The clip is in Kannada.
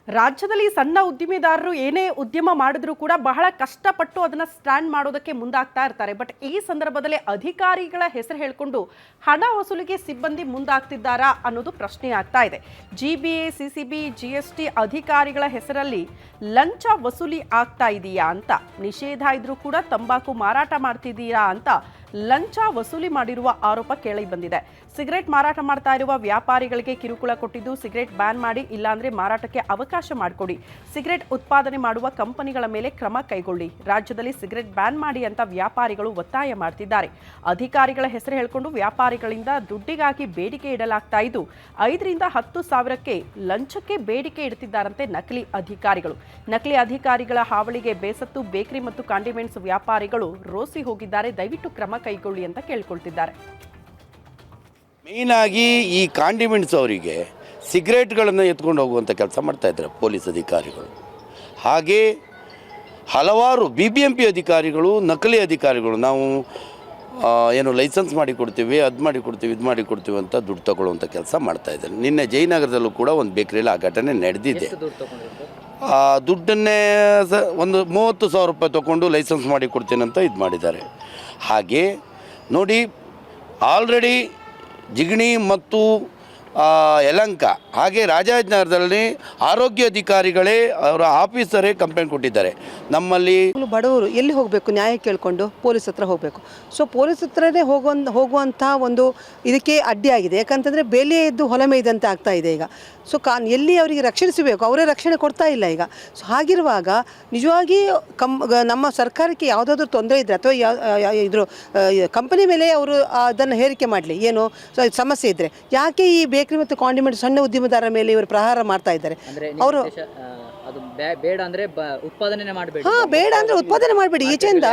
ರಾಜ್ಯದಲ್ಲಿ ಸಣ್ಣ ಉದ್ದಿಮೆದಾರರು ಏನೇ ಉದ್ಯಮ ಮಾಡಿದ್ರೂ ಕೂಡ ಬಹಳ ಕಷ್ಟಪಟ್ಟು ಅದನ್ನ ಸ್ಟ್ಯಾಂಡ್ ಮಾಡೋದಕ್ಕೆ ಮುಂದಾಗ್ತಾ ಇರ್ತಾರೆ. ಬಟ್ ಈ ಸಂದರ್ಭದಲ್ಲಿ ಅಧಿಕಾರಿಗಳ ಹೆಸರು ಹೇಳ್ಕೊಂಡು ಹಣ ವಸೂಲಿಗೆ ಸಿಬ್ಬಂದಿ ಮುಂದಾಗ್ತಿದ್ದಾರಾ ಅನ್ನೋದು ಪ್ರಶ್ನೆ ಆಗ್ತಾ ಇದೆ. ಜಿಬಿಎ, ಸಿಸಿಬಿ, ಜಿಎಸ್ಟಿ ಅಧಿಕಾರಿಗಳ ಹೆಸರಲ್ಲಿ ಲಂಚ ವಸೂಲಿ ಆಗ್ತಾ ಇದೆಯಾ ಅಂತ, ನಿಷೇಧ ಇದ್ರೂ ಕೂಡ ತಂಬಾಕು ಮಾರಾಟ ಮಾಡ್ತಿದ್ದೀರಾ ಅಂತ ಲಂಚ ವಸೂಲಿ ಮಾಡಿರುವ ಆರೋಪ ಕೇಳಿ ಬಂದಿದೆ. ಸಿಗರೇಟ್ ಮಾರಾಟ ಮಾಡ್ತಾ ಇರುವ ವ್ಯಾಪಾರಿಗಳಿಗೆ ಕಿರುಕುಳ ಕೊಟ್ಟಿದ್ದು ಸಿಗರೇಟ್ ಬ್ಯಾನ್ ಮಾಡಿ, ಇಲ್ಲಾಂದ್ರೆ ಮಾರಾಟಕ್ಕೆ ಅವಕಾಶ ಮಾಡಿಕೊಡಿ, ಸಿಗರೇಟ್ ಉತ್ಪಾದನೆ ಮಾಡುವ ಕಂಪನಿಗಳ ಮೇಲೆ ಕ್ರಮ ಕೈಗೊಳ್ಳಿ, ರಾಜ್ಯದಲ್ಲಿ ಸಿಗರೇಟ್ ಬ್ಯಾನ್ ಮಾಡಿ ಅಂತ ವ್ಯಾಪಾರಿಗಳು ಒತ್ತಾಯ ಮಾಡ್ತಿದ್ದಾರೆ. ಅಧಿಕಾರಿಗಳ ಹೆಸರು ಹೇಳಿಕೊಂಡು ವ್ಯಾಪಾರಿಗಳಿಂದ ದುಡ್ಡಿಗಾಗಿ ಬೇಡಿಕೆ ಇಡಲಾಗ್ತಾ ಇದ್ದು 5 ರಿಂದ 10 ಸಾವಿರಕ್ಕೆ ಲಂಚಕ್ಕೆ ಬೇಡಿಕೆ ಇಡ್ತಿದ್ದಾರಂತೆ ನಕಲಿ ಅಧಿಕಾರಿಗಳು. ನಕಲಿ ಅಧಿಕಾರಿಗಳ ಹಾವಳಿಗೆ ಬೇಸತ್ತು ಬೇಕರಿ ಮತ್ತು ಕಾಂಡಿಮೆಂಟ್ಸ್ ವ್ಯಾಪಾರಿಗಳು ರೋಸಿ ಹೋಗಿದ್ದಾರೆ. ದಯವಿಟ್ಟು ಕ್ರಮ ಕೈಗೊಳ್ಳಿ ಅಂತ ಕೇಳ್ಕೊಳ್ತಿದ್ದಾರೆ. ಮೇನ್ ಆಗಿ ಈ ಕಾಂಡಿಮೆಂಟ್ಸ್ ಅವರಿಗೆ ಸಿಗರೇಟ್ಗಳನ್ನು ಎತ್ಕೊಂಡು ಹೋಗುವಂಥ ಕೆಲಸ ಮಾಡ್ತಾ ಇದ್ದಾರೆ ಪೊಲೀಸ್ ಅಧಿಕಾರಿಗಳು. ಹಾಗೆ ಹಲವಾರು BBMP ಅಧಿಕಾರಿಗಳು, ನಕಲಿ ಅಧಿಕಾರಿಗಳು, ನಾವು ಏನು ಲೈಸೆನ್ಸ್ ಮಾಡಿ ಕೊಡ್ತೀವಿ, ಅದು ಮಾಡಿ ಕೊಡ್ತೀವಿ, ಇದು ಮಾಡಿ ಕೊಡ್ತೀವಿ ಅಂತ ದುಡ್ಡು ತಗೊಳ್ಳುವಂಥ ಕೆಲಸ ಮಾಡ್ತಾ ಇದ್ದಾರೆ. ನಿನ್ನೆ ಜಯನಗರದಲ್ಲೂ ಕೂಡ ಒಂದು ಬೇಕರಿಯಲ್ಲಿ ಆ ಘಟನೆ ನಡೆದಿದೆ. ದುಡ್ಡನ್ನೇ ಒಂದು 30,000 ರೂಪಾಯಿ ತೊಗೊಂಡು ಲೈಸೆನ್ಸ್ ಮಾಡಿ ಕೊಡ್ತೀನಿ ಅಂತ ಇದು ಮಾಡಿದ್ದಾರೆ. ಹಾಗೆ ನೋಡಿ, ಆಲ್ರೆಡಿ ಜಿಗಣಿ ಮತ್ತು ಯಲಹಂಕ ಹಾಗೆ ರಾಜಾಜಿನಗರದಲ್ಲಿ ಆರೋಗ್ಯ ಅಧಿಕಾರಿಗಳೇ, ಅವರ ಆಫೀಸರೇ ಕಂಪ್ಲೇಂಟ್ ಕೊಟ್ಟಿದ್ದಾರೆ. ನಮ್ಮಲ್ಲಿ ಬಡವರು ಎಲ್ಲಿ ಹೋಗಬೇಕು, ನ್ಯಾಯ ಕೇಳಿಕೊಂಡು ಪೊಲೀಸ್ ಹತ್ರ ಹೋಗಬೇಕು. ಸೊ ಪೊಲೀಸ್ ಹತ್ರನೇ ಹೋಗುವಂಥ ಒಂದು ಇದಕ್ಕೆ ಅಡ್ಡಿಯಾಗಿದೆ. ಯಾಕಂತಂದರೆ ಬೇಲಿ ಎದ್ದು ಹೊಲ ಮೇಯ್ದಂತೆ ಆಗ್ತಾ ಇದೆ ಈಗ. ಸೊ ಎಲ್ಲಿ ಅವರಿಗೆ ರಕ್ಷಣೆ ಸಿಗಬೇಕು, ಅವರೇ ರಕ್ಷಣೆ ಕೊಡ್ತಾ ಇಲ್ಲ ಈಗ. ಸೊ ಹಾಗಿರುವಾಗ ನಿಜವಾಗಿ ನಮ್ಮ ಸರ್ಕಾರಕ್ಕೆ ಯಾವುದಾದ್ರೂ ತೊಂದರೆ ಇದ್ದರೆ ಅಥವಾ ಇದ್ರ ಕಂಪನಿ ಮೇಲೆ ಅವರು ಅದನ್ನು ಹೇರಿಕೆ ಮಾಡಲಿ, ಏನು ಸಮಸ್ಯೆ ಇದ್ದರೆ, ಯಾಕೆ ಈ ಬೇಕರಿ ಮತ್ತು ಕಾಂಡಿಮೆಂಟ್ ಸಣ್ಣ ಉದ್ಯಮದಾರರ ಮೇಲೆ ಇವರು ಪ್ರಹಾರ ಮಾಡ್ತಾ ಇದ್ದಾರೆ? ಅವರು ಬೇಡ ಅಂದರೆ ಉತ್ಪಾದನೆ ಮಾಡಬೇಡಿ. ಬೇಡ ಅಂದರೆ ಉತ್ಪಾದನೆ ಮಾಡಬೇಡಿ ಈಚೆಯಿಂದ.